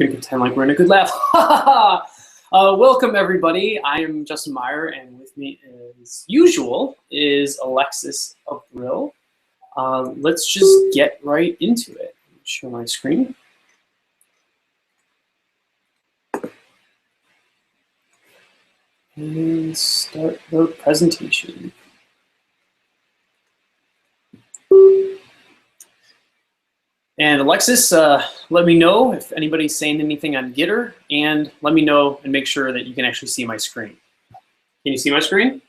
Gonna pretend like we're in a good laugh. Welcome everybody. I am Justin Meyer, and with me, as usual, is Alexis Abril. Let's just get right into it. Show my screen. And start the presentation. And Alexis, let me know if anybody's saying anything on Gitter, and let me know and make sure that you can actually see my screen. Can you see my screen?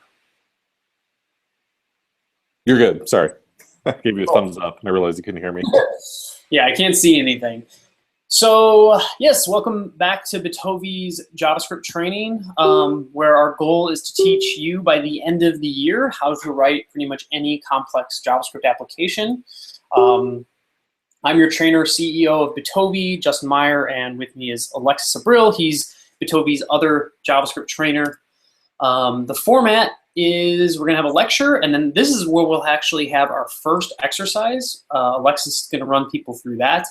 You're good. Sorry. I gave you a thumbs up and I realized you couldn't hear me. Yeah, I can't see anything. So yes, welcome back to Bitovi's JavaScript training, where our goal is to teach you by the end of the year how to write pretty much any complex JavaScript application. I'm your trainer, CEO of Bitovi, Justin Meyer, and with me is Alexis Abril. He's Bitovi's other JavaScript trainer. The format is we're going to have a lecture, and then this is where we'll actually have our first exercise. Alexis is going to run people through that.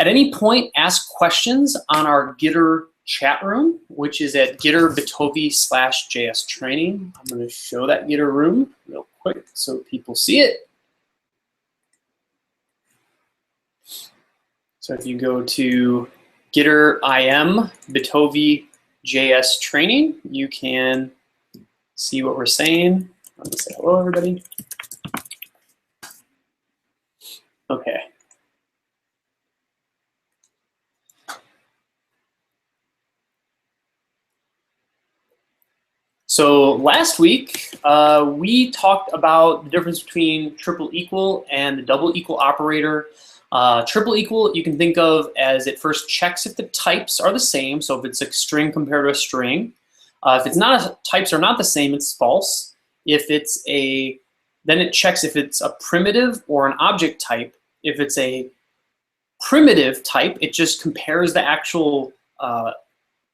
At any point, ask questions on our Gitter chat room, which is at Gitter.Bitovi/JS training. I'm going to show that Gitter room real quick so people see it. So if you go to Gitter IM Bitovi JS training, you can see what we're saying. Let me say hello, everybody. Okay. So last week, we talked about the difference between triple equal and the double equal operator. Triple equal you can think of as it first checks if the types are the same. So if it's a string compared to a string. If it's not, types are not the same, it's false. If it's then it checks if it's a primitive or an object type. If it's a primitive type, it just compares the actual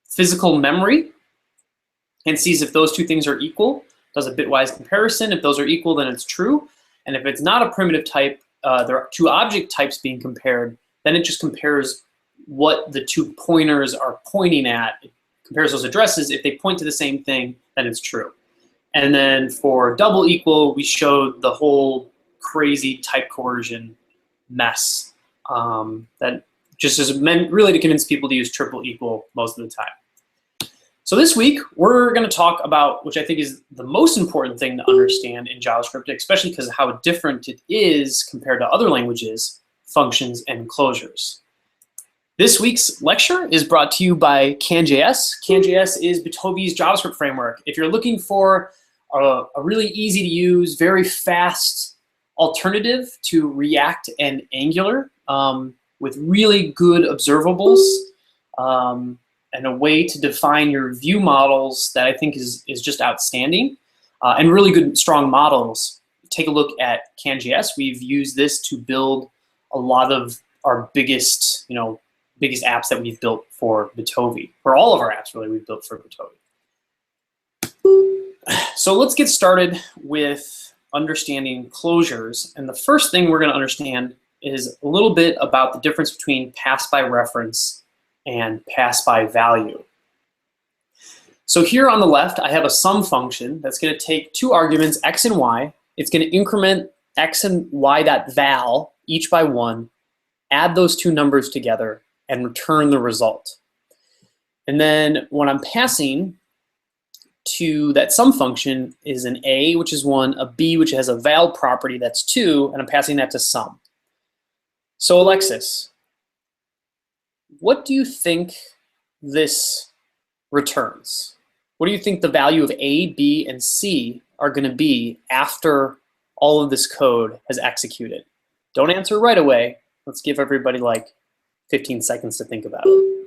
physical memory and sees if those two things are equal, does a bitwise comparison. If those are equal, then it's true. And if it's not a primitive type, there are two object types being compared, then it just compares what the two pointers are pointing at. It compares those addresses. If they point to the same thing, then it's true. And then for double equal, we showed the whole crazy type coercion mess that just is meant really to convince people to use triple equal most of the time. So this week, we're going to talk about, which I think is the most important thing to understand in JavaScript, especially because of how different it is compared to other languages, functions and closures. This week's lecture is brought to you by CanJS. CanJS is Bitovi's JavaScript framework. If you're looking for a really easy to use, very fast alternative to React and Angular with really good observables, and a way to define your view models that I think is just outstanding, and really good, strong models. Take a look at CanJS. We've used this to build a lot of our biggest apps that we've built for Bitovi. For all of our apps, really, we've built for Bitovi. So let's get started with understanding closures. And the first thing we're going to understand is a little bit about the difference between pass by reference and pass by value. So here on the left, I have a sum function that's going to take two arguments, x and y. It's going to increment x and y.val each by 1, add those two numbers together, and return the result. And then what I'm passing to that sum function is an a, which is 1, a b, which has a val property that's 2, and I'm passing that to sum. So Alexis, what do you think this returns? What do you think the value of A, B, and C are going to be after all of this code has executed? Don't answer right away. Let's give everybody like 15 seconds to think about it.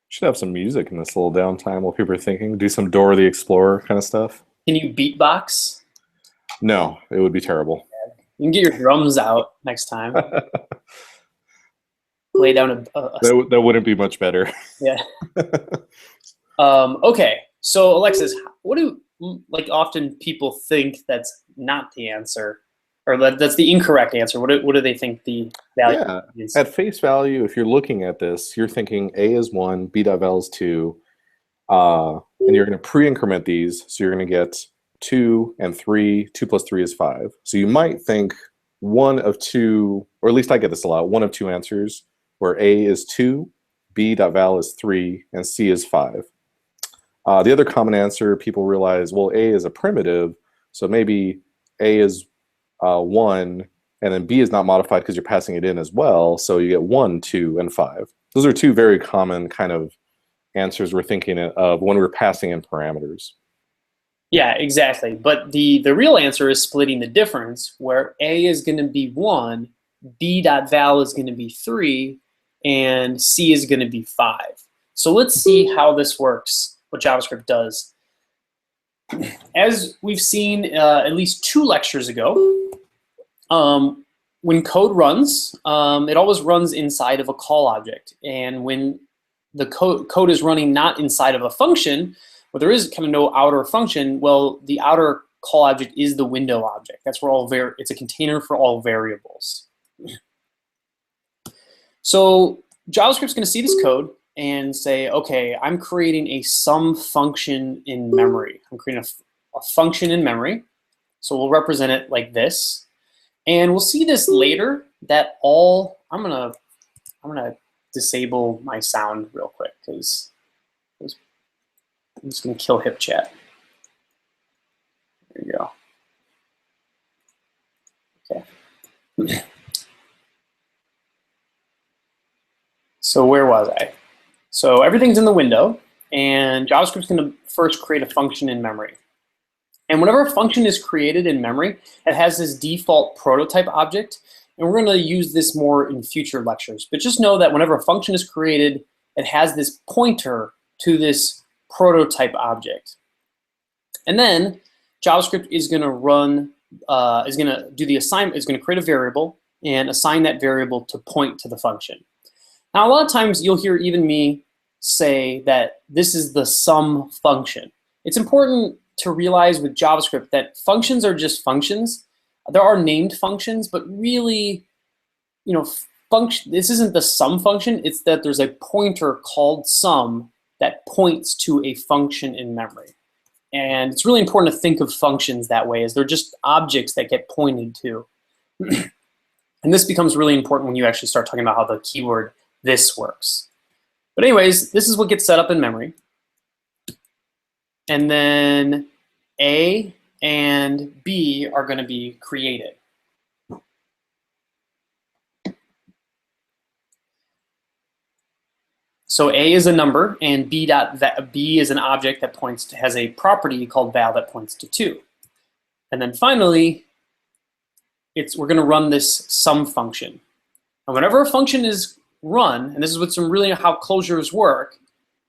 Should have some music in this little downtime while people are thinking. Do some Dora the Explorer kind of stuff. Can you beatbox? No, it would be terrible. You can get your drums out next time. Lay down that wouldn't be much better. Yeah. Okay, so Alexis, what do like often people think that's not the answer, or that's the incorrect answer? What do they think the value Yeah, is? at face value, if you're looking at this, you're thinking A is 1, B.val is 2, and you're going to pre-increment these, so you're going to get 2 and 3. 2 plus 3 is 5. So you might think one of two, or at least I get this a lot, one of two answers, where A is 2, B.val is 3, and C is 5. The other common answer, people realize, well, A is a primitive, so maybe A is 1, and then B is not modified because you're passing it in as well, so you get 1, 2, and 5. Those are two very common kind of answers we're thinking of when we're passing in parameters. Yeah, exactly. But the real answer is splitting the difference, where A is going to be 1, B.val is going to be 3, and C is going to be 5. So let's see how this works, what JavaScript does. As we've seen at least 2 lectures ago, when code runs, it always runs inside of a call object. And when the code is running not inside of a function, well, there is kind of no outer function. Well, the outer call object is the window object. That's where it's a container for all variables. So JavaScript's going to see this code and say, okay, I'm creating a sum function in memory. I'm creating a function in memory. So we'll represent it like this. And we'll see this later that I'm gonna disable my sound real quick because I'm just gonna kill HipChat. There you go. Okay. So where was I? So everything's in the window, and JavaScript's gonna first create a function in memory. And whenever a function is created in memory, it has this default prototype object, and we're going to use this more in future lectures. But just know that whenever a function is created, it has this pointer to this prototype object. And then JavaScript is going to run, is going to do the assignment, is going to create a variable and assign that variable to point to the function. Now, a lot of times you'll hear even me say that this is the sum function. It's important to realize with JavaScript that functions are just functions. There are named functions, but really, this isn't the sum function. It's that there's a pointer called sum that points to a function in memory. And it's really important to think of functions that way, as they're just objects that get pointed to. And this becomes really important when you actually start talking about how the keyword this works. But anyways, this is what gets set up in memory. And then A and B are going to be created. So A is a number, and B is an object that has a property called val that points to 2. And then finally, we're going to run this sum function. And whenever a function is run, and this is what's really how closures work,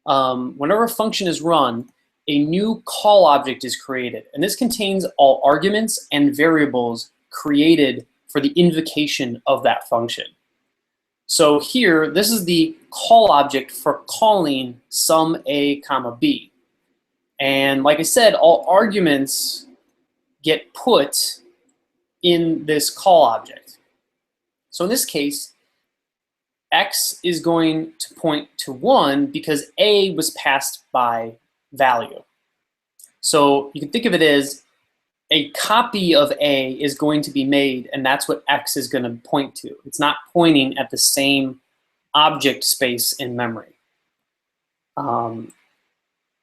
whenever a function is run, a new call object is created. And this contains all arguments and variables created for the invocation of that function. So here, this is the call object for calling sum A comma B. And like I said, all arguments get put in this call object. So in this case, X is going to point to 1 because A was passed by value. So you can think of it as a copy of A is going to be made, and that's what X is going to point to. It's not pointing at the same object space in memory.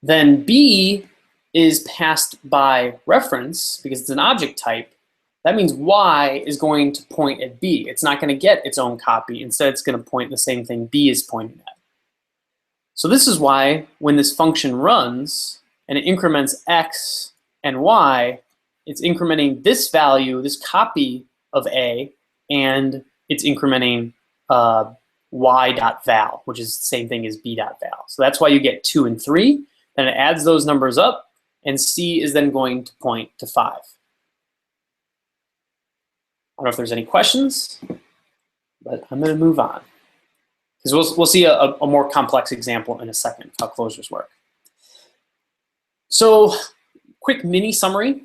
Then B is passed by reference because it's an object type. That means Y is going to point at B. It's not going to get its own copy. Instead, it's going to point the same thing B is pointing at. So this is why when this function runs and it increments X and Y, it's incrementing this value, this copy of A, and it's incrementing y.val, which is the same thing as b.val. So that's why you get 2 and 3. Then it adds those numbers up, and C is then going to point to 5. I don't know if there's any questions, but I'm going to move on. Because we'll see a more complex example in a second, how closures work. So quick mini summary.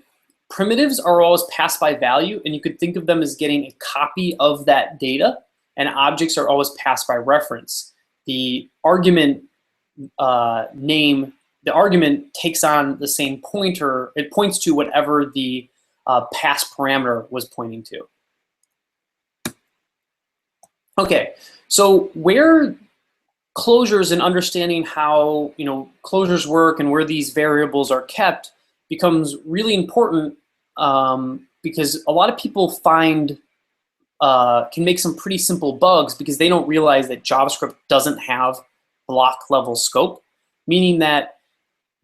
Primitives are always passed by value, and you could think of them as getting a copy of that data, and objects are always passed by reference. The argument the argument takes on the same pointer. It points to whatever the pass parameter was pointing to. Okay, so where closures and understanding how closures work and where these variables are kept becomes really important because a lot of people can make some pretty simple bugs because they don't realize that JavaScript doesn't have block level scope, meaning that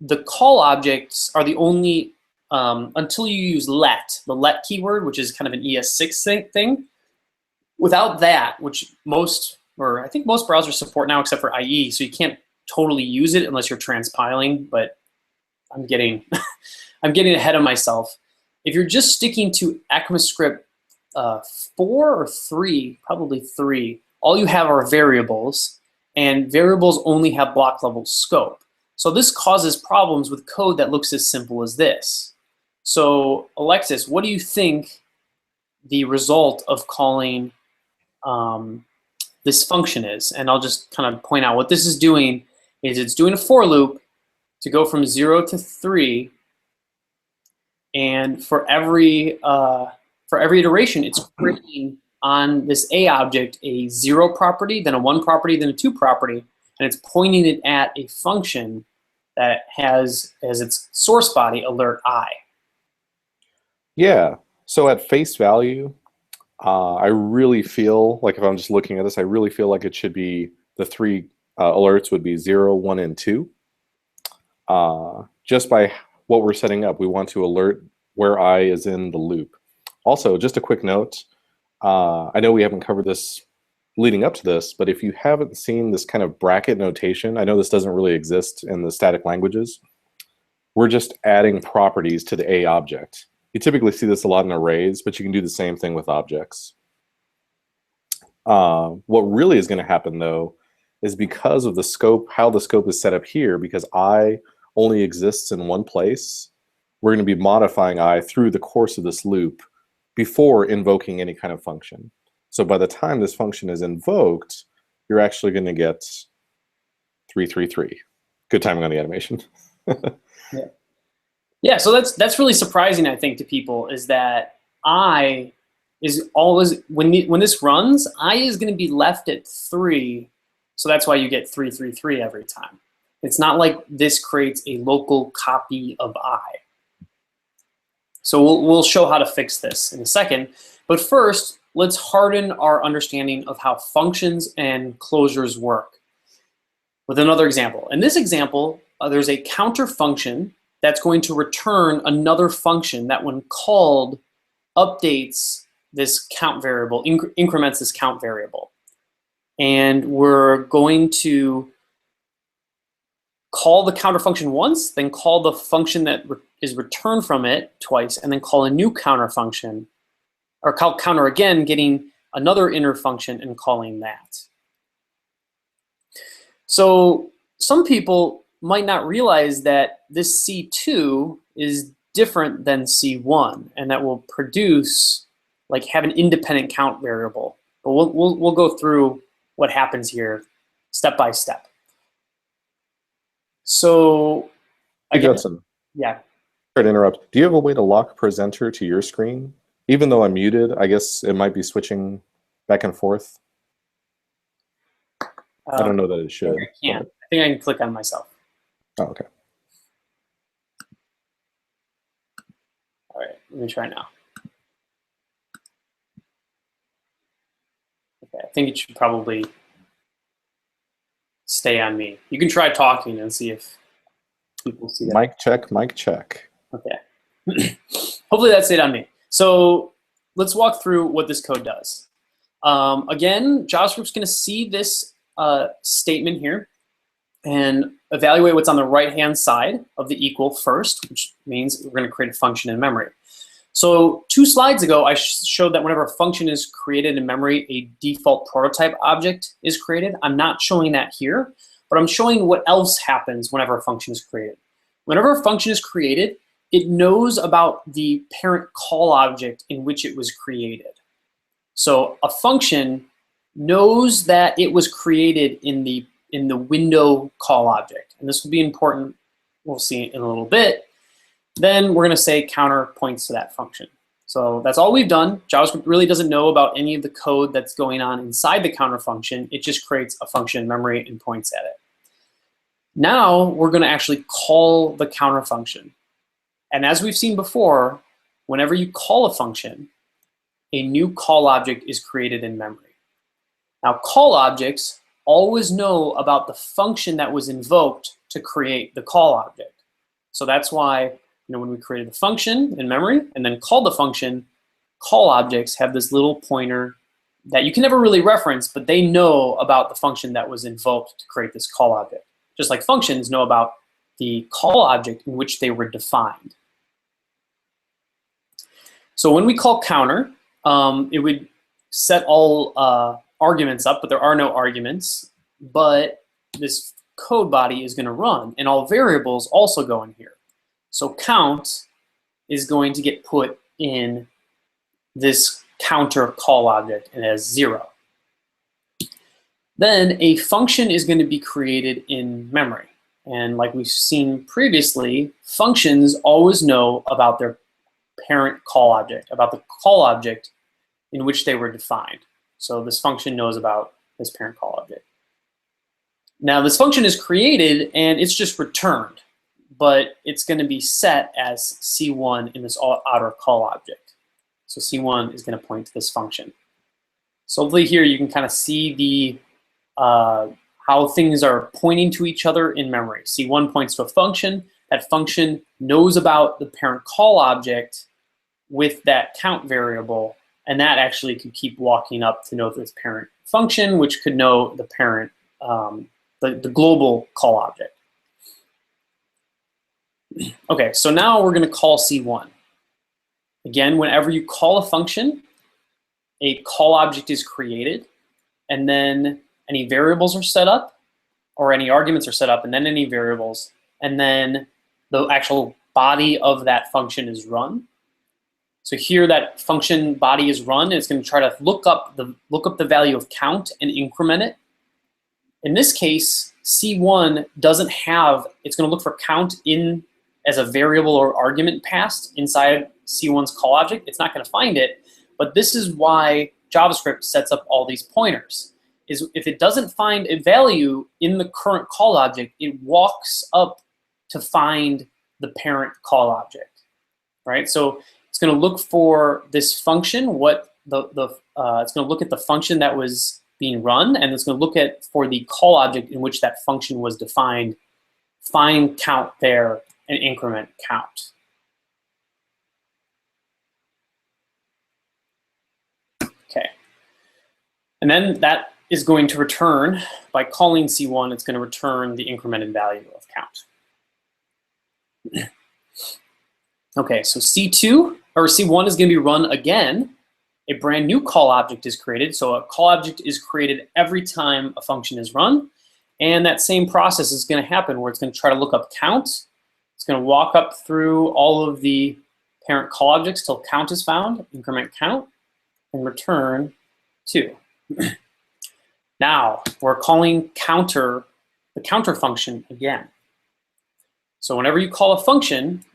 the call objects are the only, until you use let, the let keyword, which is kind of an ES6 thing. Without that, which I think most browsers support now except for IE, so you can't totally use it unless you're transpiling, but I'm getting I'm getting ahead of myself. If you're just sticking to ECMAScript 4 or 3, probably 3, all you have are variables, and variables only have block level scope. So this causes problems with code that looks as simple as this. So Alexis, what do you think the result of calling this function is? And I'll just kind of point out what this is doing is it's doing a for loop to go from 0 to 3, and for every iteration, it's creating on this A object a 0 property, then a 1 property, then a 2 property, and it's pointing it at a function that has as its source body alert I. Yeah, so at face value, I really feel like if I'm just looking at this, I really feel like it should be the 3 alerts would be 0, 1, and 2. Just by what we're setting up, we want to alert where I is in the loop. Also, just a quick note, I know we haven't covered this leading up to this, but if you haven't seen this kind of bracket notation, I know this doesn't really exist in the static languages. We're just adding properties to the A object. You typically see this a lot in arrays, but you can do the same thing with objects. What really is going to happen, though, is because of the scope, how the scope is set up here, because I only exists in one place, we're going to be modifying I through the course of this loop before invoking any kind of function. So by the time this function is invoked, you're actually going to get 333. Good timing on the animation. Yeah. Yeah, so that's really surprising, I think, to people, is that I is always, when this runs, I is going to be left at 3, so that's why you get 333 every time. It's not like this creates a local copy of I. So we'll show how to fix this in a second, but first, let's harden our understanding of how functions and closures work with another example. In this example, there's a counter function that's going to return another function that, when called, updates this count variable, increments this count variable. And we're going to call the counter function once, then call the function that is returned from it twice, and then call a new counter function, or call counter again, getting another inner function and calling that. So some people might not realize that this C2 is different than C1, and that will produce, like, have an independent count variable. But we'll go through what happens here step by step. So again, Judson, yeah. Sorry to interrupt. Do you have a way to lock presenter to your screen? Even though I'm muted, I guess it might be switching back and forth. I don't know that it should. I can't. I think I can click on myself. Oh, okay. All right, let me try now. Okay, I think it should probably stay on me. You can try talking and see if people see that. Mic check, mic check. Okay. Hopefully that stayed on me. So let's walk through what this code does. Again, JavaScript's going to see this statement here and evaluate what's on the right-hand side of the equal first, which means we're going to create a function in memory. So 2 slides ago, I showed that whenever a function is created in memory, a default prototype object is created. I'm not showing that here, but I'm showing what else happens whenever a function is created. Whenever a function is created, it knows about the parent call object in which it was created. So a function knows that it was created in the window call object. And this will be important. We'll see in a little bit. Then we're going to say counter points to that function. So that's all we've done. JavaScript really doesn't know about any of the code that's going on inside the counter function. It just creates a function in memory and points at it. Now we're going to actually call the counter function. And as we've seen before, whenever you call a function, a new call object is created in memory. Now, call objects always know about the function that was invoked to create the call object. So that's why, when we created the function in memory and then called the function, call objects have this little pointer that you can never really reference, but they know about the function that was invoked to create this call object. Just like functions know about the call object in which they were defined. So when we call counter, it would set all arguments up, but there are no arguments. But this code body is going to run, and all variables also go in here. So count is going to get put in this counter call object, and it has 0. Then a function is going to be created in memory. And like we've seen previously, functions always know about their parent call object, about the call object in which they were defined. So this function knows about this parent call object. Now this function is created and it's just returned, but it's going to be set as SeeOne in this outer call object. So SeeOne is going to point to this function. So hopefully here you can kind of see the how things are pointing to each other in memory. SeeOne points to a function. That function knows about the parent call object with that count variable, and that actually could keep walking up to know this parent function, which could know the parent, the global call object. Okay, so now we're going to call SeeOne. Again, whenever you call a function, a call object is created, and then any variables are set up, or any arguments are set up, and then any variables, and then the actual body of that function is run. So here that function body is run, and it's going to try to look up the value of count and increment it. In this case, SeeOne doesn't have, it's going to look for count in as a variable or argument passed inside SeeOne's call object. It's not going to find it, but this is why JavaScript sets up all these pointers. Is if it doesn't find a value in the current call object, it walks up to find the parent call object, right? So it's going to look for this function, it's going to look at the function that was being run, and it's going to look at for the call object in which that function was defined, find count there, and increment count. Okay, and then that is going to return, by calling SeeOne, it's going to return the incremented value of count. Okay, so SeeOne is going to be run again. A brand new call object is created. So a call object is created every time a function is run. And that same process is going to happen where it's going to try to look up count. It's going to walk up through all of the parent call objects till count is found, increment count, and return 2. Now we're calling the counter function again. So whenever you call a function,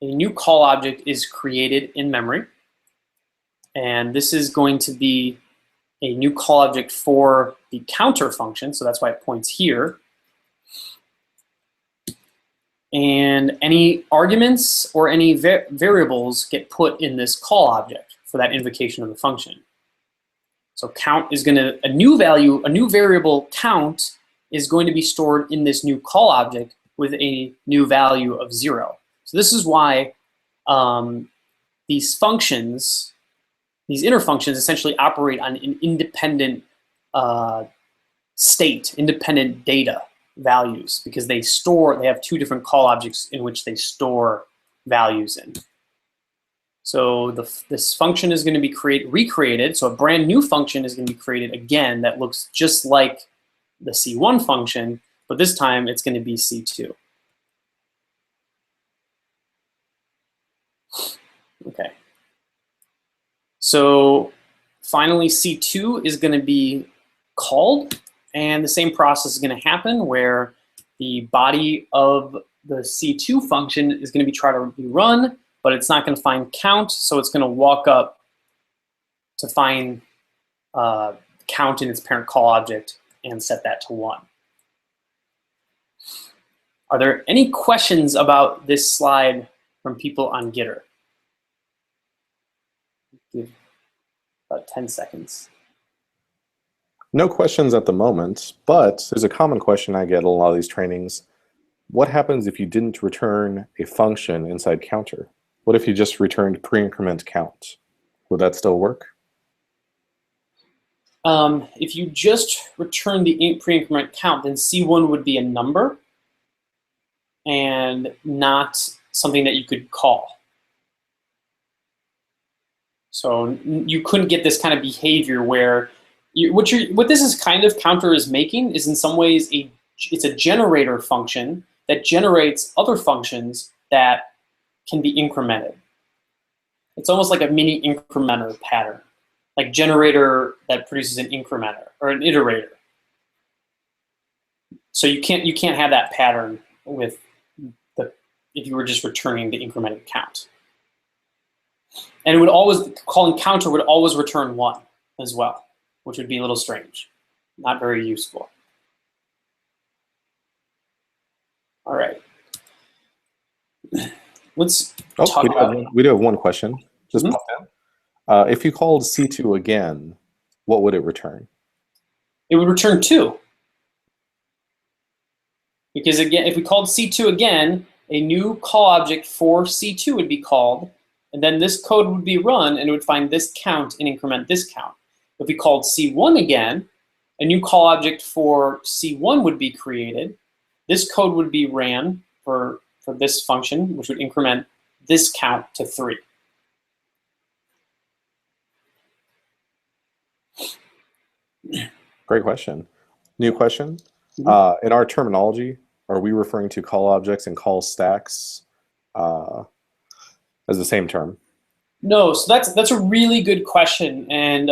a new call object is created in memory. And this is going to be a new call object for the counter function, so that's why it points here. And any arguments or any variables get put in this call object for that invocation of the function. So count is going to, a new variable count is going to be stored in this new call object with a new value of 0. So this is why these functions, these inner functions essentially operate on an independent state, independent data values, because they have 2 different call objects in which they store values in. So this function is going to be recreated, so a brand new function is going to be created again that looks just like the SeeOne function, but this time it's going to be C2. Okay. So finally, C2 is going to be called, and the same process is going to happen where the body of the C2 function is going to be trying to be run, but it's not going to find count, so it's going to walk up to find count in its parent call object and set that to 1. Are there any questions about this slide from people on Gitter? Give about 10 seconds. No questions at the moment, but there's a common question I get in a lot of these trainings. What happens if you didn't return a function inside counter? What if you just returned pre-increment count? Would that still work? If you just return the pre-increment count, then C1 would be a number and not something that you could call. So you couldn't get this kind of behavior where what this is kind of counter is making is in some ways it's a generator function that generates other functions that can be incremented. It's almost like a mini incrementer pattern, like generator that produces an incrementer or an iterator. So you can't have that pattern with if you were just returning the incremented count. And it would always, calling counter would always return 1 as well, which would be a little strange, not very useful. All right. Let's talk about it. We do have one question. Just popped in. If you called C2 again, what would it return? It would return 2. Because again, if we called C2 again, a new call object for C2 would be called, and then this code would be run, and it would find this count and increment this count. If we called C1 again, a new call object for C1 would be created. This code would be ran for this function, which would increment this count to 3. Great question. New question. In our terminology, are we referring to call objects and call stacks as the same term? No, so that's a really good question, and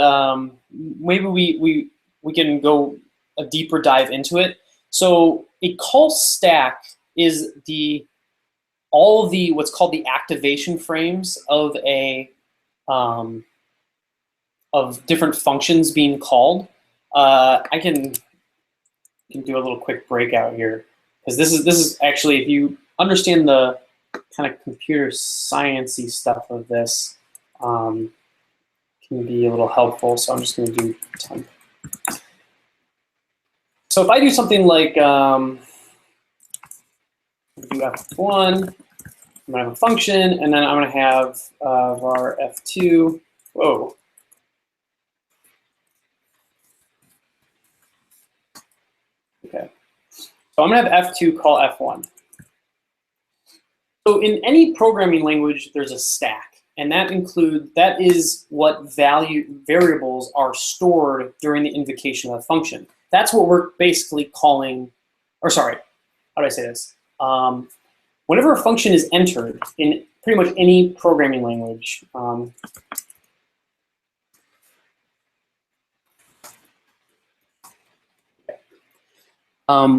maybe we can go a deeper dive into it. So a call stack is all of the what's called the activation frames of of different functions being called. I can do a little quick breakout here, because this is actually, if you understand the kind of computer science-y stuff of this, can be a little helpful. So I'm just going to do temp. So if I do something like do F1, I'm going to have a function, and then I'm going to have var F2. Whoa. Okay. So I'm going to have F2 call F1. So in any programming language, there's a stack, and that is what variables are stored during the invocation of a function. That's what we're basically calling, or sorry, how do I say this? Whenever a function is entered in pretty much any programming language,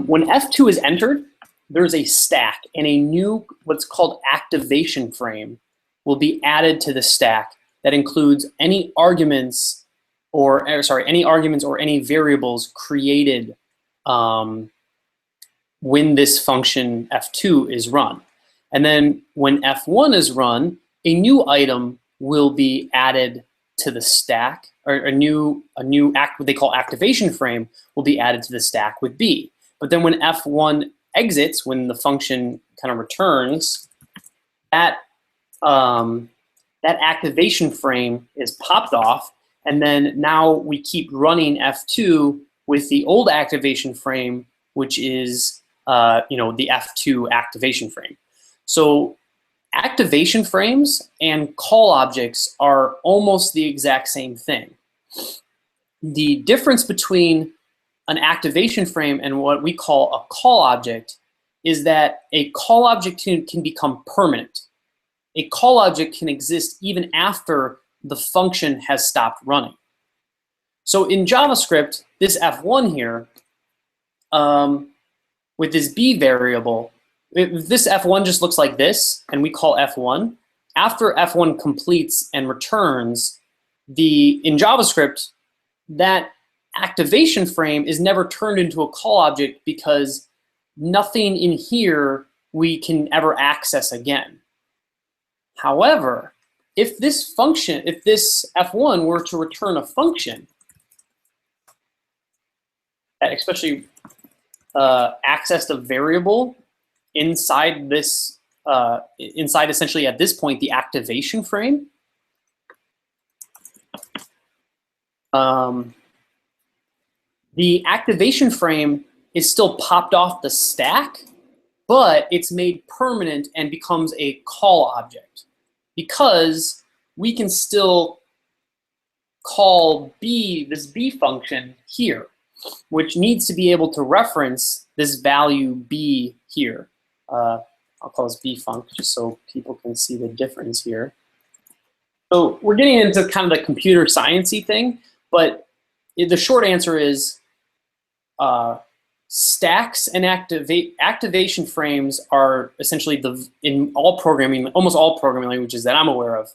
when F2 is entered, there's a stack, and a new what's called activation frame will be added to the stack that includes any arguments or any variables created when this function F2 is run. And then when F1 is run, a new item will be added to the stack, or a new what they call activation frame will be added to the stack with B. But then when F1 exits, when the function kind of returns, that activation frame is popped off, and then now we keep running F2 with the old activation frame, which is the F2 activation frame. So activation frames and call objects are almost the exact same thing. The difference between an activation frame and what we call a call object is that a call object can become permanent. a call object can exist even after the function has stopped running. So in JavaScript, this f1 here, with this b variable, this f1 just looks like this, and we call f1. After f1 completes and returns, in JavaScript, that activation frame is never turned into a call object because nothing in here we can ever access again. However, if this f1 were to return a function that especially accessed a variable inside this, inside essentially at this point the activation frame, the activation frame is still popped off the stack, but it's made permanent and becomes a call object because we can still call this b function here, which needs to be able to reference this value b here. I'll call this b func just so people can see the difference here. So we're getting into kind of the computer science-y thing, but the short answer is stacks and activation frames are essentially in all programming, almost all programming languages that I'm aware of,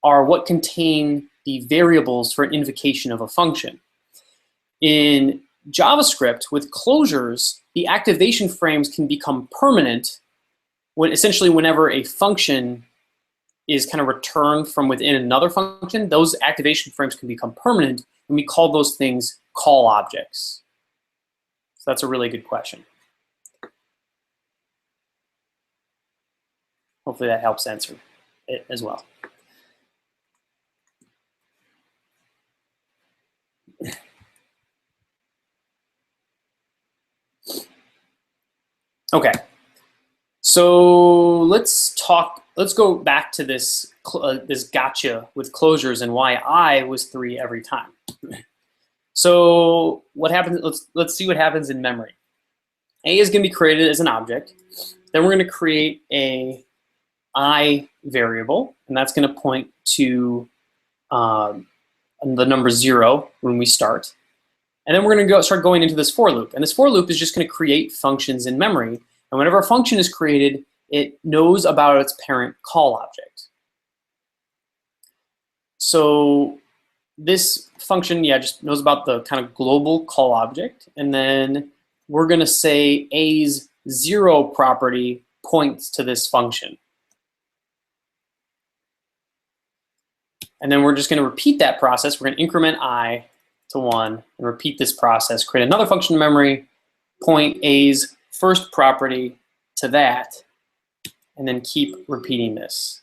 are what contain the variables for an invocation of a function. In JavaScript, with closures, the activation frames can become permanent essentially whenever a function is kind of returned from within another function. Those activation frames can become permanent, and we call those things call objects. So that's a really good question. Hopefully that helps answer it as well. Okay, so let's go back to this gotcha with closures and why I was 3 every time. So what happens? Let's see what happens in memory. A is going to be created as an object. Then we're going to create a I variable, and that's going to point to the number 0 when we start. And then we're going to start going into this for loop. And this for loop is just going to create functions in memory. And whenever a function is created, it knows about its parent call object. So this function, just knows about the kind of global call object. And then we're going to say A's 0 property points to this function. And then we're just going to repeat that process. We're going to increment I to 1 and repeat this process, create another function in memory, point A's first property to that, and then keep repeating this.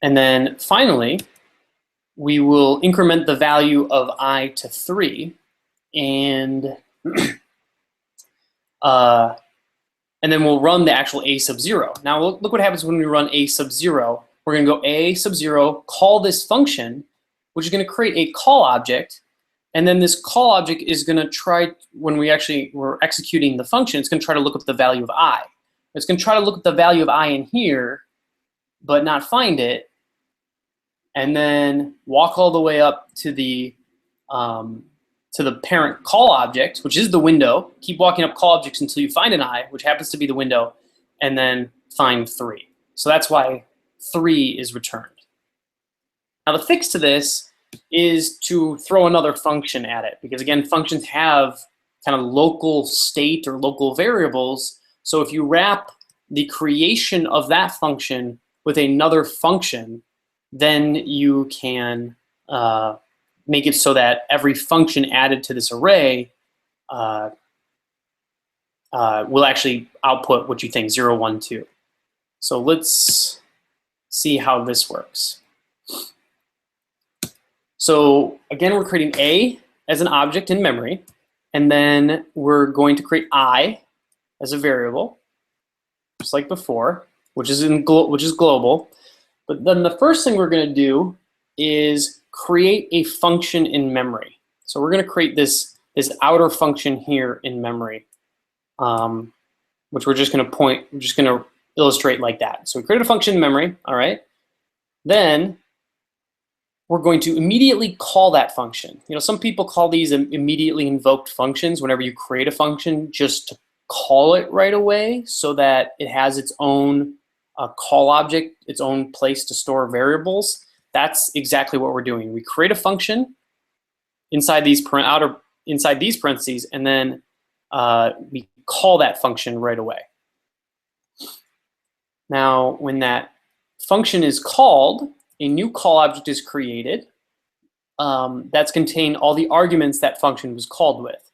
And then finally, we will increment the value of I to 3, and then we'll run the actual A sub 0. Now look what happens when we run A sub 0. We're going to go A sub 0, call this function, which is going to create a call object. And then this call object is going to try, when we're executing the function, it's going to try to look up the value of I. It's going to try to look up the value of I in here, but not find it. And then walk all the way up to the parent call object, which is the window. Keep walking up call objects until you find an I, which happens to be the window, and then find 3. So that's why 3 is returned. Now the fix to this is to throw another function at it, because again, functions have kind of local state or local variables. So if you wrap the creation of that function with another function, then you can make it so that every function added to this array will actually output what you think, 0, 1, 2. So let's see how this works. So again, we're creating A as an object in memory, and then we're going to create I as a variable, just like before, which is global. But then the first thing we're going to do is create a function in memory. So we're going to create this outer function here in memory, which we're just going to illustrate like that. So we create a function in memory, all right? Then we're going to immediately call that function. You know, some people call these immediately invoked functions whenever you create a function, just to call it right away so that it has its own call object, its own place to store variables. That's exactly what we're doing. We create a function inside these parentheses, and then we call that function right away. Now, when that function is called, a new call object is created that's contained all the arguments that function was called with.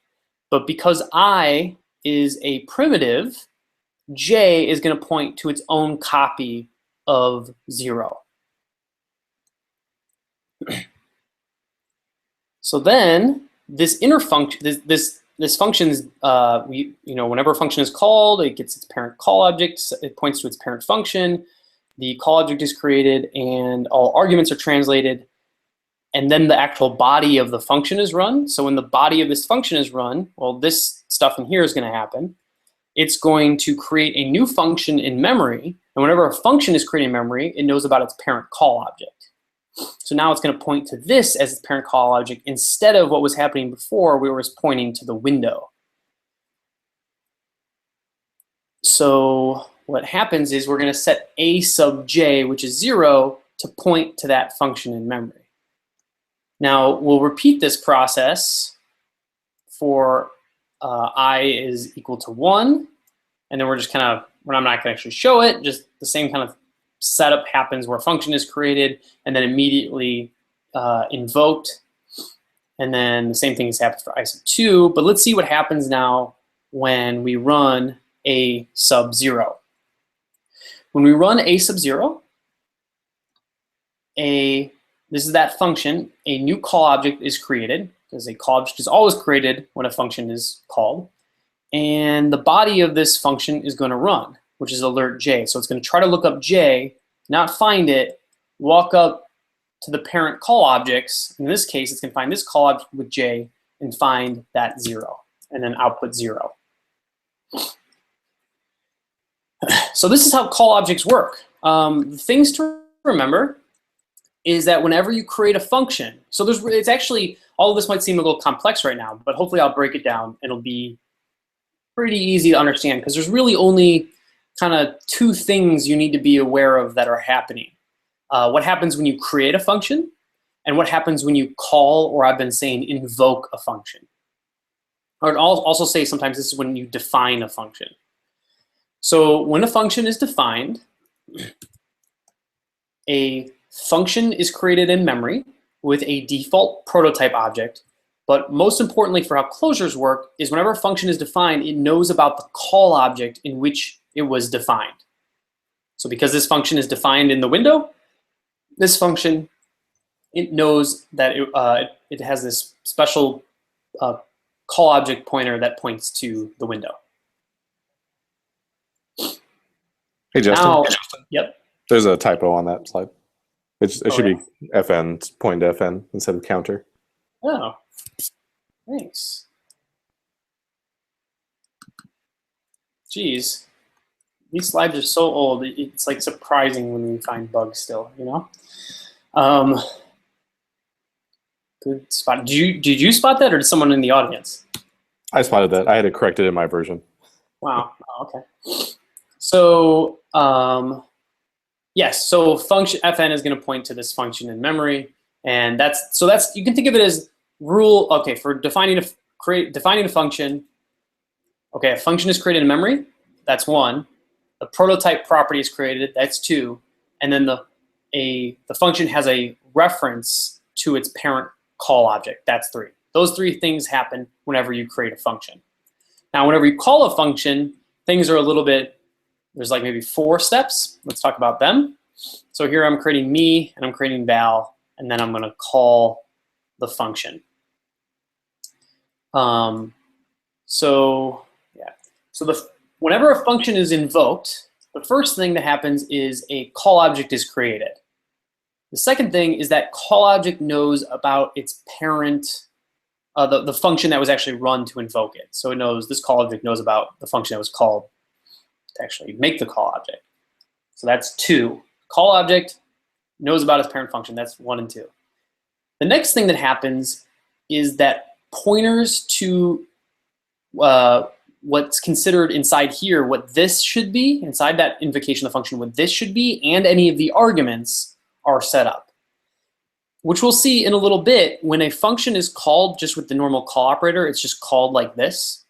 But because I is a primitive, j is going to point to its own copy of 0. So then this inner function, this function's whenever a function is called, it gets its parent call object. It points to its parent function. The call object is created, and all arguments are translated. And then the actual body of the function is run. So when the body of this function is run, well, this stuff in here is going to happen. It's going to create a new function in memory. And whenever a function is created in memory, it knows about its parent call object. So now it's going to point to this as its parent call object instead of what was happening before, where it was pointing to the window. So what happens is we're going to set a sub j, which is 0, to point to that function in memory. Now we'll repeat this process for I is equal to 1, and then we're just kind of, I'm not going to actually show it, just the same kind of setup happens where a function is created and then immediately invoked, and then the same thing has happened for I sub 2. But let's see what happens now when we run a sub 0. When we run a sub 0, this is that function, a new call object is created, because a call object is always created when a function is called. And the body of this function is going to run, which is alert j. So it's going to try to look up j, not find it, walk up to the parent call objects. In this case, it's going to find this call object with j and find that 0, and then output 0. So this is how call objects work. Things to remember is that whenever you create a function, so it's actually, all of this might seem a little complex right now, but hopefully I'll break it down. It'll be pretty easy to understand, because there's really only kind of 2 things you need to be aware of that are happening. What happens when you create a function, and what happens when you call, or I've been saying invoke, a function. Or I'll also say sometimes this is when you define a function. So when a function is defined, a function is created in memory with a default prototype object. But most importantly for how closures work is whenever a function is defined, it knows about the call object in which it was defined. So because this function is defined in the window, this function, it knows that it has this special call object pointer that points to the window. Hey, Justin. Now, yep. There's a typo on that slide. It should be FN, point to FN instead of counter. Oh, thanks. Geez, these slides are so old. It's like surprising when we find bugs still, you know? Good spot. Did you spot that, or did someone in the audience? I spotted that. I had it corrected in my version. Wow. Oh, okay. So yes. So function fn is going to point to this function in memory, and that's you can think of it as rule. Okay, for defining a function. Okay, a function is created in memory. That's 1. The prototype property is created. That's 2. And then the function has a reference to its parent call object. That's 3. Those 3 things happen whenever you create a function. Now, whenever you call a function, things are a little bit, there's like maybe 4 steps. Let's talk about them. So here I'm creating me, and I'm creating val, and then I'm going to call the function. Whenever a function is invoked, the first thing that happens is a call object is created. The second thing is that call object knows about its parent, the function that was actually run to invoke it. So it knows, this call object knows about the function that was called to actually make the call object. So that's 2. Call object knows about its parent function. That's 1 and 2. The next thing that happens is that pointers to what's considered inside here, what this should be, inside that invocation of the function, what this should be, and any of the arguments are set up. Which we'll see in a little bit. When a function is called just with the normal call operator, it's just called like this.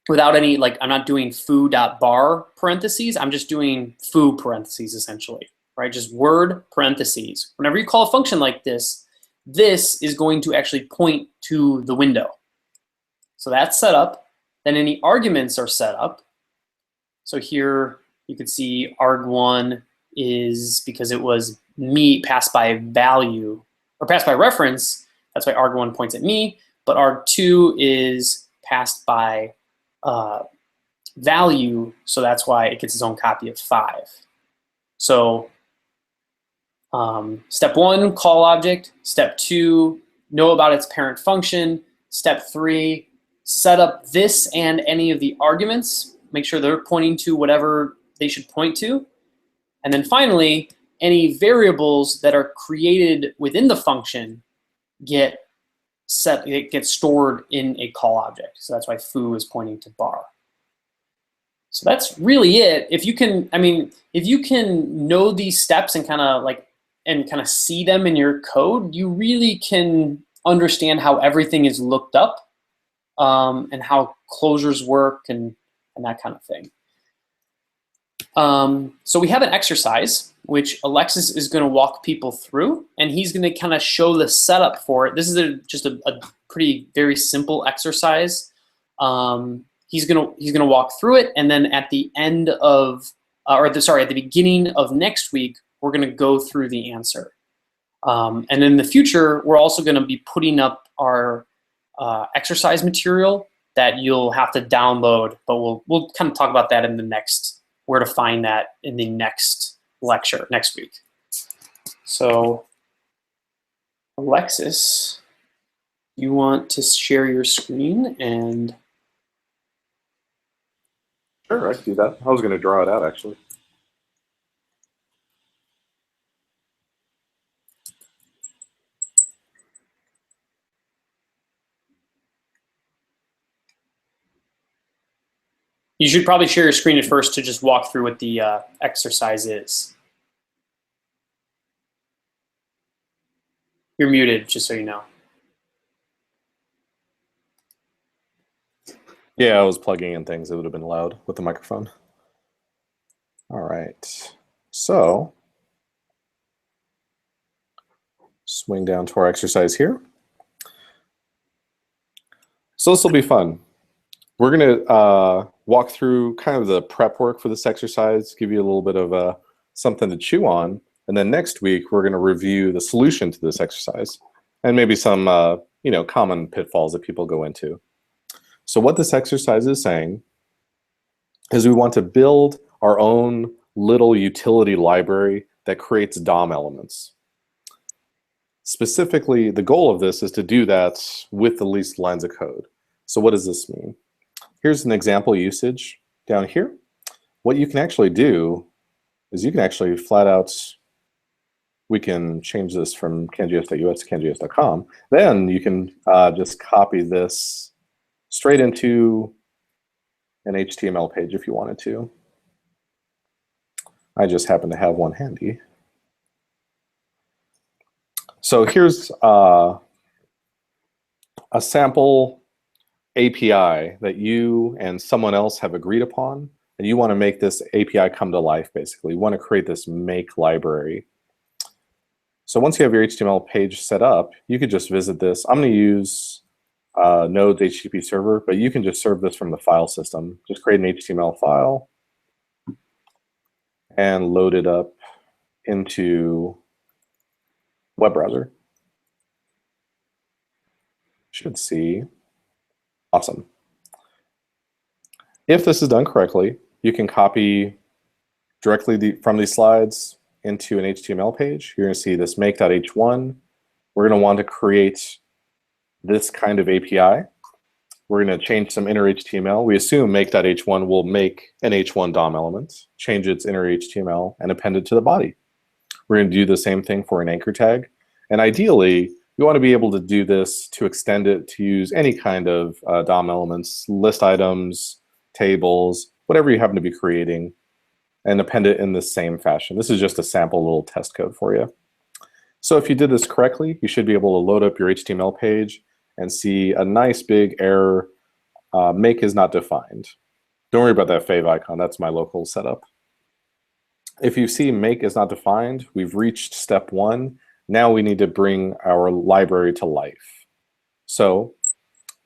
Without any, like, I'm not doing foo.bar parentheses, I'm just doing foo parentheses essentially, right? Just word parentheses. Whenever you call a function like this, this is going to actually point to the window. So that's set up. Then any arguments are set up. So here you can see arg1 is because it was me passed by value, or passed by reference, that's why arg1 points at me, but arg2 is passed by value, so that's why it gets its own copy of 5. So step 1, call object. Step 2, know about its parent function. Step 3, set up this and any of the arguments. Make sure they're pointing to whatever they should point to. And then finally, any variables that are created within the function get stored in a call object. So that's why foo is pointing to bar. So that's really it. If you can, if you can know these steps and kind of see them in your code, you really can understand how everything is looked up and how closures work and that kind of thing. So we have an exercise which Alexis is going to walk people through, and he's going to kind of show the setup for it. This is just a pretty very simple exercise. He's gonna walk through it, and then at the end of, at the beginning of next week, we're gonna go through the answer. And in the future, we're also gonna be putting up our exercise material that you'll have to download, but we'll kind of talk about that in the next, where to find that in the next lecture next week. So Alexis, you want to share your screen and... Sure, I can do that. I was going to draw it out, actually. You should probably share your screen at first to just walk through what the exercise is. You're muted, just so you know. Yeah, I was plugging in things. It would have been loud with the microphone. All right. So swing down to our exercise here. So this will be fun. We're going to walk through kind of the prep work for this exercise, give you a little bit of something to chew on. And then next week, we're going to review the solution to this exercise and maybe some common pitfalls that people go into. So what this exercise is saying is we want to build our own little utility library that creates DOM elements. Specifically, the goal of this is to do that with the least lines of code. So what does this mean? Here's an example usage down here. What you can actually do is you can actually flat out, we can change this from canjs.us to canjs.com. Then you can just copy this straight into an HTML page if you wanted to. I just happen to have one handy. So here's a sample API that you and someone else have agreed upon, and you want to make this API come to life, basically. You want to create this make library. So once you have your HTML page set up, you could just visit this. I'm going to use Node's HTTP server, but you can just serve this from the file system. Just create an HTML file and load it up into web browser. Should see. Awesome. If this is done correctly, you can copy directly from these slides, into an HTML page, you're going to see this make.h1. We're going to want to create this kind of API. We're going to change some inner HTML. We assume make.h1 will make an h1 DOM element, change its inner HTML, and append it to the body. We're going to do the same thing for an anchor tag. And ideally, you want to be able to do this to extend it to use any kind of DOM elements, list items, tables, whatever you happen to be creating, and append it in the same fashion. This is just a sample little test code for you. So if you did this correctly, you should be able to load up your HTML page and see a nice big error, make is not defined. Don't worry about that fave icon, that's my local setup. If you see make is not defined, we've reached step 1. Now we need to bring our library to life. So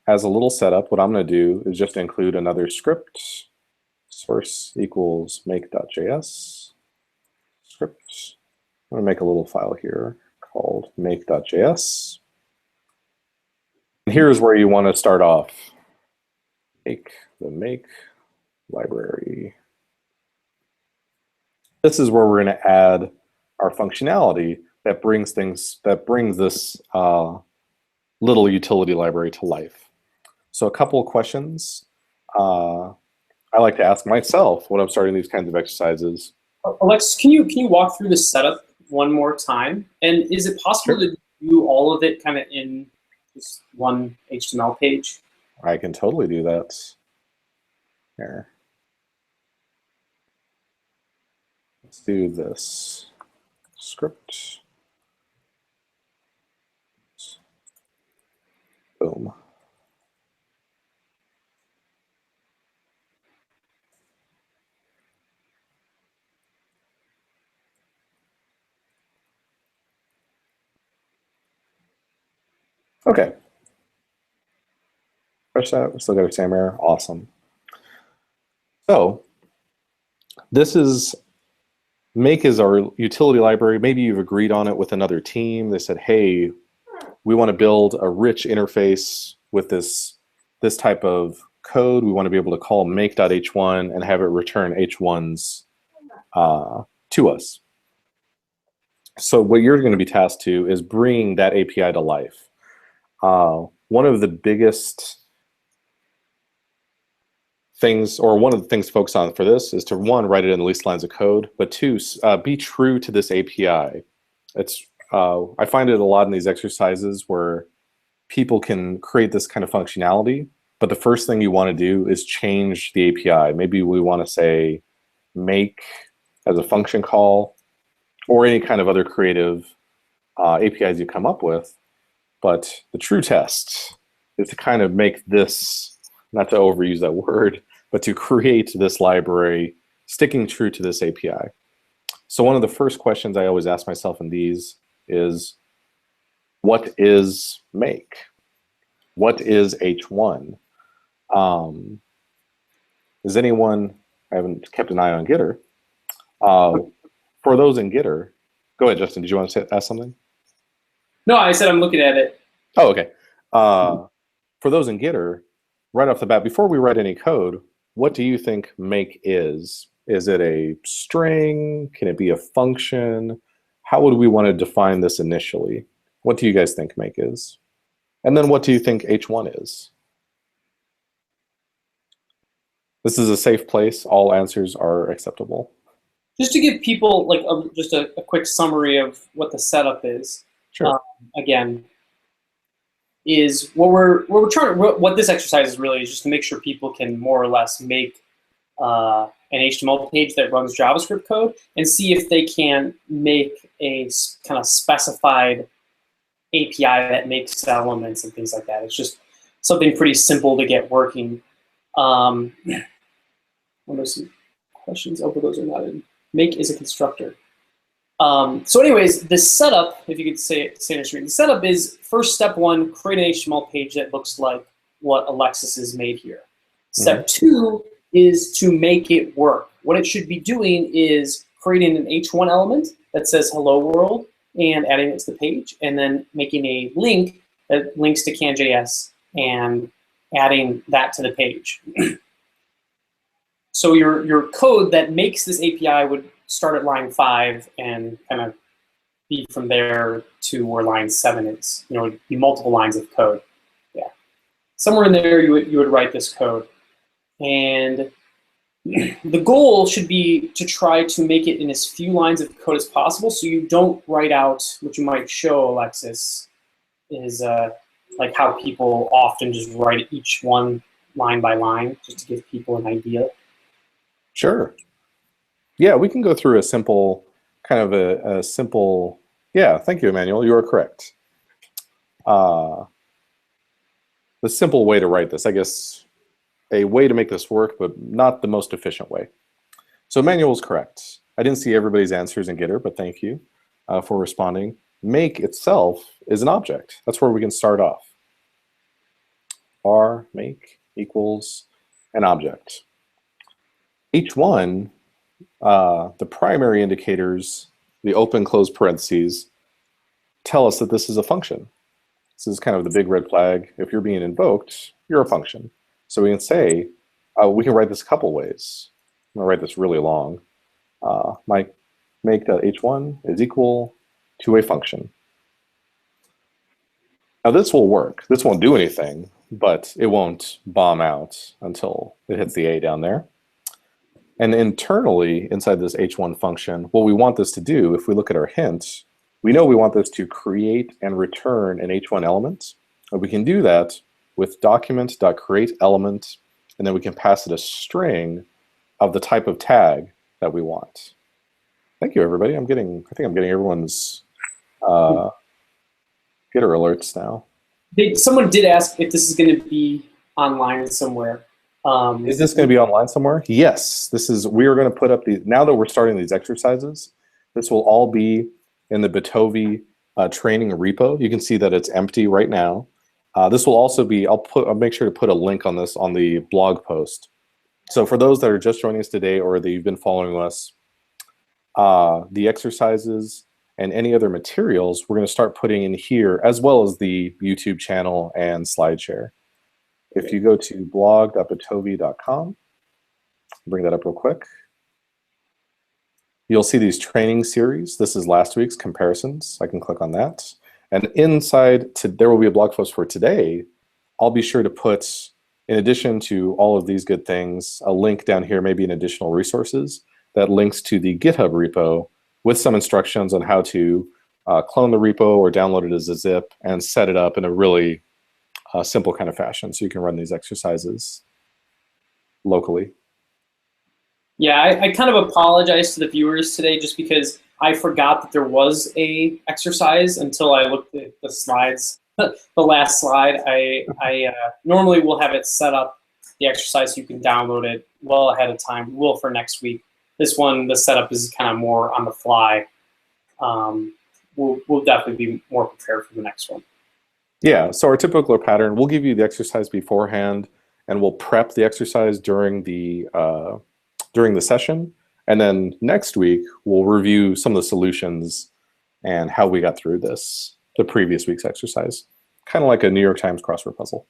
as a little setup, what I'm going to do is just include another script, source equals make.js, script. I'm going to make a little file here called make.js. And here's where you want to start off. Make library. This is where we're going to add our functionality that brings this little utility library to life. So a couple of questions I like to ask myself when I'm starting these kinds of exercises. Alexis, can you walk through the setup one more time? And is it possible to do all of it kind of in just one HTML page? I can totally do that. Here. Let's do this. Script. Boom. Okay. Fresh that. We still got our same error. Awesome. So this is make is our utility library. Maybe you've agreed on it with another team. They said, hey, we want to build a rich interface with this type of code. We want to be able to call make.h1 and have it return h1s to us. So what you're going to be tasked to is bring that API to life. One of the biggest things, or one of the things to focus on for this is to, one, write it in the least lines of code, but two, be true to this API. It's I find it a lot in these exercises where people can create this kind of functionality, but the first thing you want to do is change the API. Maybe we want to say make as a function call, or any kind of other creative APIs you come up with. But the true test is to kind of make this, not to overuse that word, but to create this library sticking true to this API. So one of the first questions I always ask myself in these is, what is make? What is h1? Is anyone, I haven't kept an eye on Gitter. For those in Gitter, go ahead, Justin, did you want to ask something? No, I said I'm looking at it. Oh, okay. For those in Gitter, right off the bat, before we write any code, what do you think make is? Is it a string? Can it be a function? How would we want to define this initially? What do you guys think make is? And then what do you think h1 is? This is a safe place. All answers are acceptable. Just to give people like just a quick summary of what the setup is. Sure. Again, is what this exercise is really is just to make sure people can more or less make an HTML page that runs JavaScript code and see if they can make a kind of specified API that makes elements and things like that. It's just something pretty simple to get working. There's some questions. Oh, but those are not in. Make is a constructor. So anyways, the setup, if you could say it in a screen, the setup is first step 1, create an HTML page that looks like what Alexis has made here. Step 2 is to make it work. What it should be doing is creating an h1 element that says hello world and adding it to the page, and then making a link that links to CanJS and adding that to the page. So your code that makes this API would start at line 5 and kind of be from there to where line 7 is. You know, it'd be multiple lines of code. Yeah, somewhere in there you would write this code, and the goal should be to try to make it in as few lines of code as possible, so you don't write out what you might show Alexis is like how people often just write each one line by line just to give people an idea. Sure. Yeah, we can go through a simple, kind of a simple, yeah, thank you, Emmanuel, you are correct. The simple way to write this, I guess, a way to make this work, but not the most efficient way. So Emmanuel's correct. I didn't see everybody's answers in Gitter, but thank you for responding. Make itself is an object. That's where we can start off. Var make equals an object. H1, the primary indicators, the open close parentheses, tell us that this is a function. This is kind of the big red flag. If you're being invoked, you're a function. So we can say, we can write this a couple ways. I'm going to write this really long. My make.h1 is equal to a function. Now this will work. This won't do anything, but it won't bomb out until it hits the A down there. And internally, inside this h1 function, what we want this to do, if we look at our hint, we know we want this to create and return an h1 element. And we can do that with document.createElement, and then we can pass it a string of the type of tag that we want. Thank you, everybody. I think I'm getting everyone's Gitter alerts now. Someone did ask if this is going to be online somewhere. Is this going to be online somewhere? Yes. We are going to put up now that we're starting these exercises, this will all be in the Bitovi training repo. You can see that it's empty right now. This will also be, I'll make sure to put a link on this on the blog post. So for those that are just joining us today or that you've been following us, the exercises and any other materials we're going to start putting in here, as well as the YouTube channel and SlideShare. If you go to blog.bitovi.com, bring that up real quick, you'll see these training series. This is last week's comparisons. I can click on that. And inside, there will be a blog post for today. I'll be sure to put, in addition to all of these good things, a link down here, maybe an additional resources that links to the GitHub repo with some instructions on how to clone the repo or download it as a zip and set it up in a really simple kind of fashion so you can run these exercises locally. Yeah, I kind of apologize to the viewers today just because I forgot that there was a exercise until I looked at the slides. The last slide, I normally will have it set up, the exercise, so you can download it well ahead of time. We will for next week. This one, the setup is kind of more on the fly. We'll definitely be more prepared for the next one. Yeah, so our typical pattern, we'll give you the exercise beforehand, and we'll prep the exercise during the session. And then next week, we'll review some of the solutions and how we got through the previous week's exercise. Kind of like a New York Times crossword puzzle.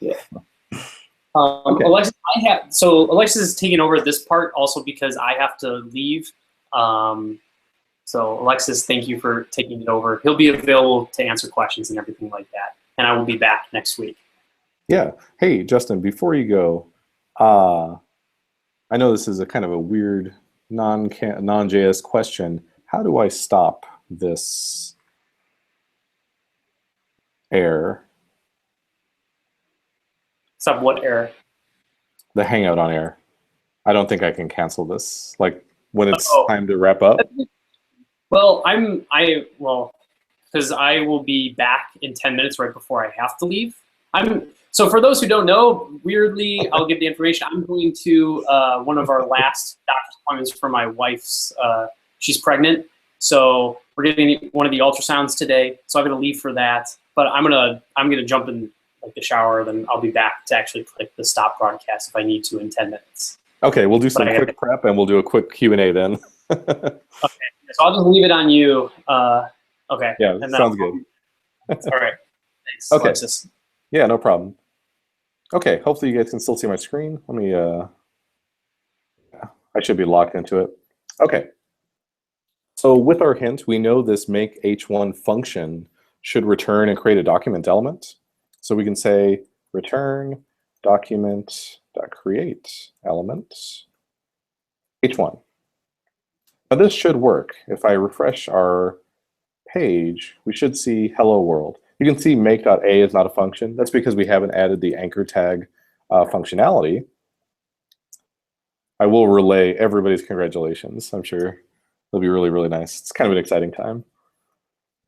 Yeah. Okay. Alexis is taking over this part also because I have to leave. So Alexis, thank you for taking it over. He'll be available to answer questions and everything like that. And I will be back next week. Yeah. Hey, Justin, before you go, I know this is a kind of a weird non-JS question. How do I stop this error? Stop what error? The Hangout on air. I don't think I can cancel this. Like when it's time to wrap up. Well, because I will be back in 10 minutes right before I have to leave. So for those who don't know, weirdly, I'll give the information. I'm going to one of our last doctor's appointments for my wife's, she's pregnant. So we're getting one of the ultrasounds today. So I'm going to leave for that. But I'm gonna jump in like the shower, then I'll be back to actually click the stop broadcast if I need to in 10 minutes. Okay, we'll do some quick prep and we'll do a quick Q&A then. Okay, so I'll just leave it on you. Okay. Yeah, sounds good. All right. Thanks, okay. Alexis. Yeah, no problem. Okay, hopefully you guys can still see my screen. Let me, I should be locked into it. Okay. So with our hint, we know this make h1 function should return and create a document element. So we can say return document.create element h1. Now this should work. If I refresh our page, we should see hello world. You can see make.a is not a function. That's because we haven't added the anchor tag functionality. I will relay everybody's congratulations. I'm sure it'll be really, really nice. It's kind of an exciting time.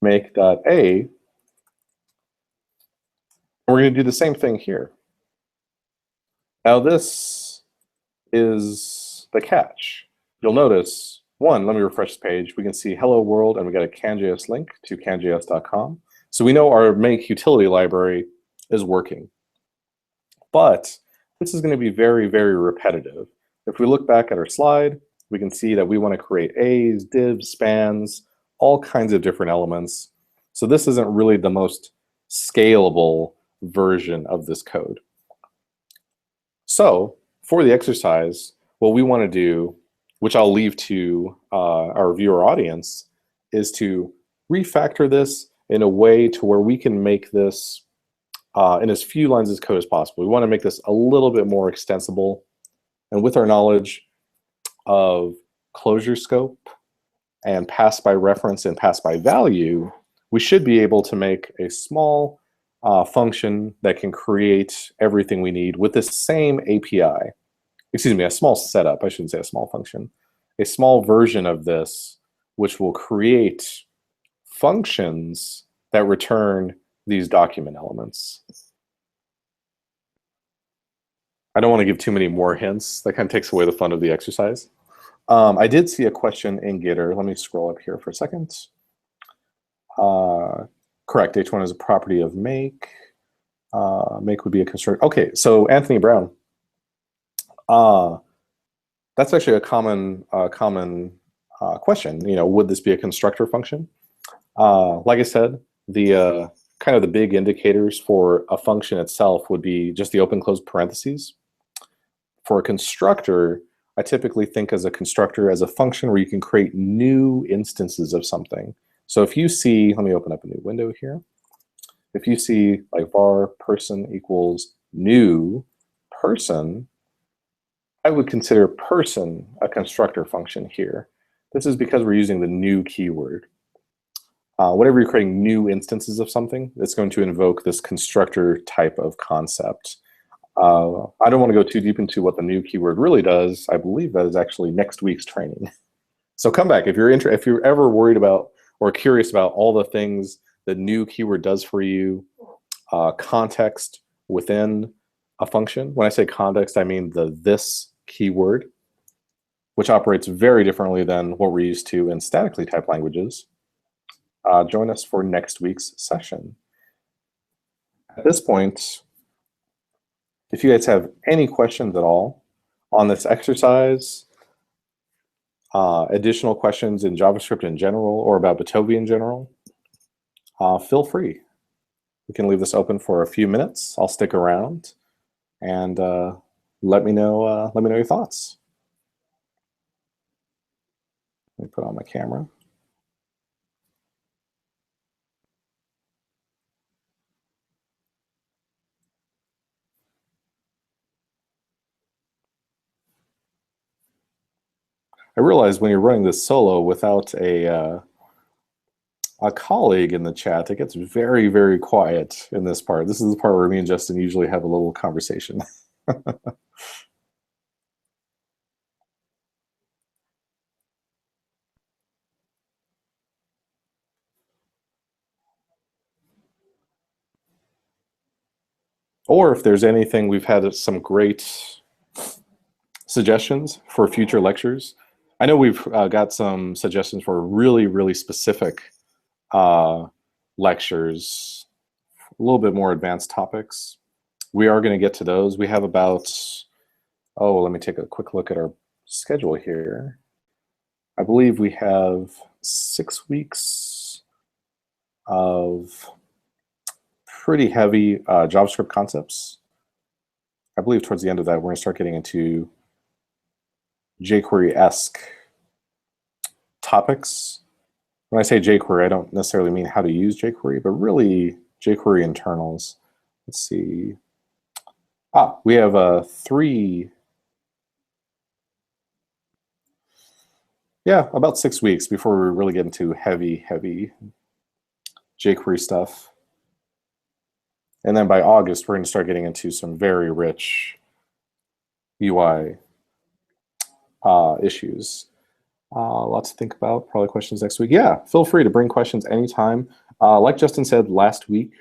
Make.a. We're going to do the same thing here. Now this is the catch. You'll notice, one, let me refresh the page. We can see hello world, and we got a CanJS link to canjs.com. So we know our make utility library is working. But this is going to be very, very repetitive. If we look back at our slide, we can see that we want to create A's, divs, spans, all kinds of different elements. So this isn't really the most scalable version of this code. So for the exercise, what we want to do, which I'll leave to our viewer audience, is to refactor this in a way to where we can make this in as few lines of code as possible. We want to make this a little bit more extensible. And with our knowledge of closure scope and pass by reference and pass by value, we should be able to make a small function that can create everything we need with the same API. Excuse me, a small setup. I shouldn't say a small function. A small version of this, which will create functions that return these document elements. I don't want to give too many more hints. That kind of takes away the fun of the exercise. I did see a question in Gitter. Let me scroll up here for a second. Correct, H1 is a property of make. Make would be a constructor. Okay, so Anthony Brown. That's actually a common question. You know, would this be a constructor function? Like I said, the kind of the big indicators for a function itself would be just the open close parentheses. For a constructor, I typically think as a constructor as a function where you can create new instances of something. So if you see, let me open up a new window here. If you see like var person equals new person, I would consider person a constructor function here. This is because we're using the new keyword. Whenever you're creating new instances of something, it's going to invoke this constructor type of concept. I don't want to go too deep into what the new keyword really does. I believe that is actually next week's training. So come back if you're ever worried about or curious about all the things the new keyword does for you, context within a function. When I say context, I mean the this keyword, which operates very differently than what we're used to in statically typed languages. Join us for next week's session. At this point, if you guys have any questions at all on this exercise, additional questions in JavaScript in general or about Bitovi in general, feel free. We can leave this open for a few minutes. I'll stick around and let me know your thoughts. Let me put on my camera. I realize when you're running this solo without a colleague in the chat, it gets very, very quiet in this part. This is the part where me and Justin usually have a little conversation. Or if there's anything, we've had some great suggestions for future lectures. I know we've got some suggestions for really, really specific lectures, a little bit more advanced topics. We are going to get to those. We have about, oh, let me take a quick look at our schedule here. I believe we have 6 weeks of pretty heavy JavaScript concepts. I believe towards the end of that, we're going to start getting into jQuery-esque topics. When I say jQuery, I don't necessarily mean how to use jQuery, but really jQuery internals. Let's see. We have 3, yeah, about 6 weeks before we really get into heavy jQuery stuff. And then by August, we're going to start getting into some very rich UI issues. Lots to think about, probably questions next week. Yeah, feel free to bring questions anytime. Like Justin said last week,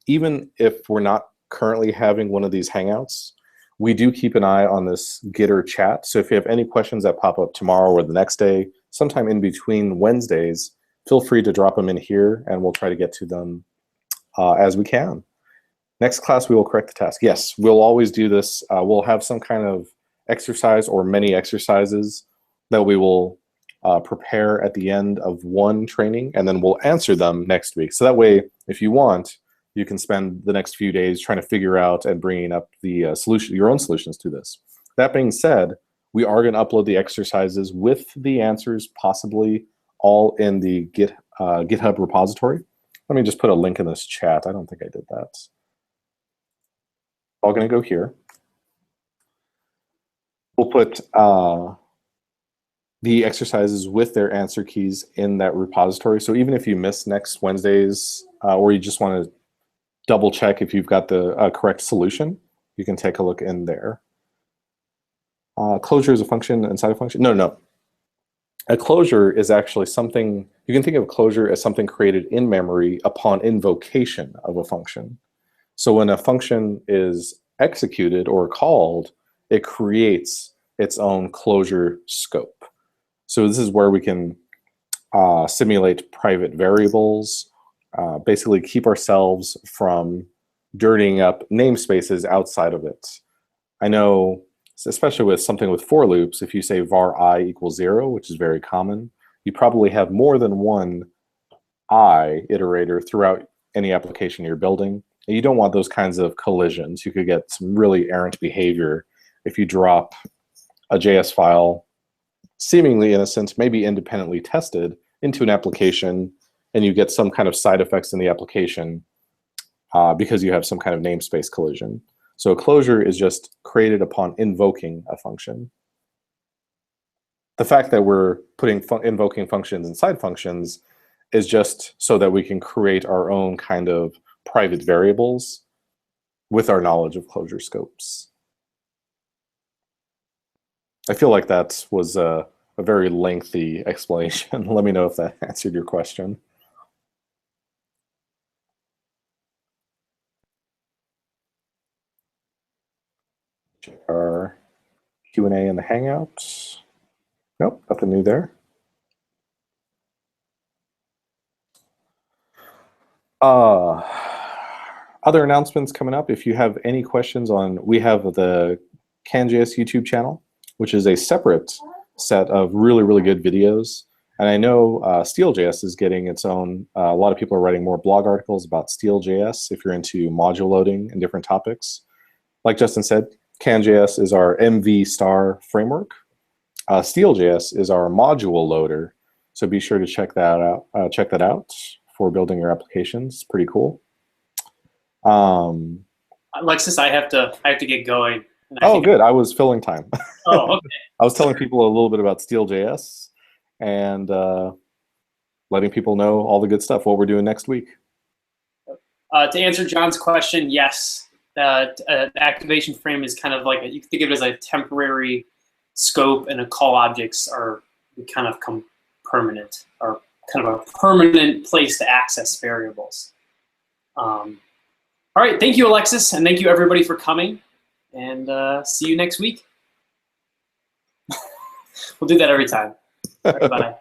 even if we're not currently having one of these Hangouts, we do keep an eye on this Gitter chat. So if you have any questions that pop up tomorrow or the next day, sometime in between Wednesdays, feel free to drop them in here and we'll try to get to them as we can. Next class, we will correct the task. Yes, we'll always do this. We'll have some kind of exercise or many exercises that we will prepare at the end of one training, and then we'll answer them next week. So that way, if you want, you can spend the next few days trying to figure out and bringing up the solution, your own solutions to this. That being said, we are going to upload the exercises with the answers, possibly all in the GitHub repository. Let me just put a link in this chat. I don't think I did that. All going to go here. We'll put the exercises with their answer keys in that repository. So even if you miss next Wednesday's, or you just want to double check if you've got the correct solution, you can take a look in there. Closure is a function inside a function? No. A closure is actually something, you can think of closure as something created in memory upon invocation of a function. So when a function is executed or called, it creates its own closure scope. So this is where we can simulate private variables, basically keep ourselves from dirtying up namespaces outside of it. I know, especially with something with for loops, if you say var I equals 0, which is very common, you probably have more than one I iterator throughout any application you're building. And you don't want those kinds of collisions. You could get some really errant behavior if you drop a JS file, seemingly innocent, maybe independently tested, into an application, and you get some kind of side effects in the application because you have some kind of namespace collision. So a closure is just created upon invoking a function. The fact that we're putting invoking functions inside functions is just so that we can create our own kind of private variables with our knowledge of closure scopes. I feel like that was a very lengthy explanation. Let me know if that answered your question. Check our Q&A in the Hangouts. Nope, nothing new there. Other announcements coming up. If you have any questions on, we have the CanJS YouTube channel, which is a separate set of really, really good videos. And I know SteelJS is getting its own, a lot of people are writing more blog articles about SteelJS if you're into module loading and different topics. Like Justin said, CanJS is our MV star framework. SteelJS is our module loader. So be sure to check that out for building your applications. It's pretty cool. Alexis, I have to get going. Oh, good. I was filling time. Oh, okay. I was telling people a little bit about SteelJS and letting people know all the good stuff, what we're doing next week. To answer John's question, yes. The activation frame is kind of like, you can think of it as a temporary scope, and a call objects are kind of come permanent, or kind of a permanent place to access variables. All right, thank you, Alexis, and thank you, everybody, for coming. And see you next week. We'll do that every time. All right, bye.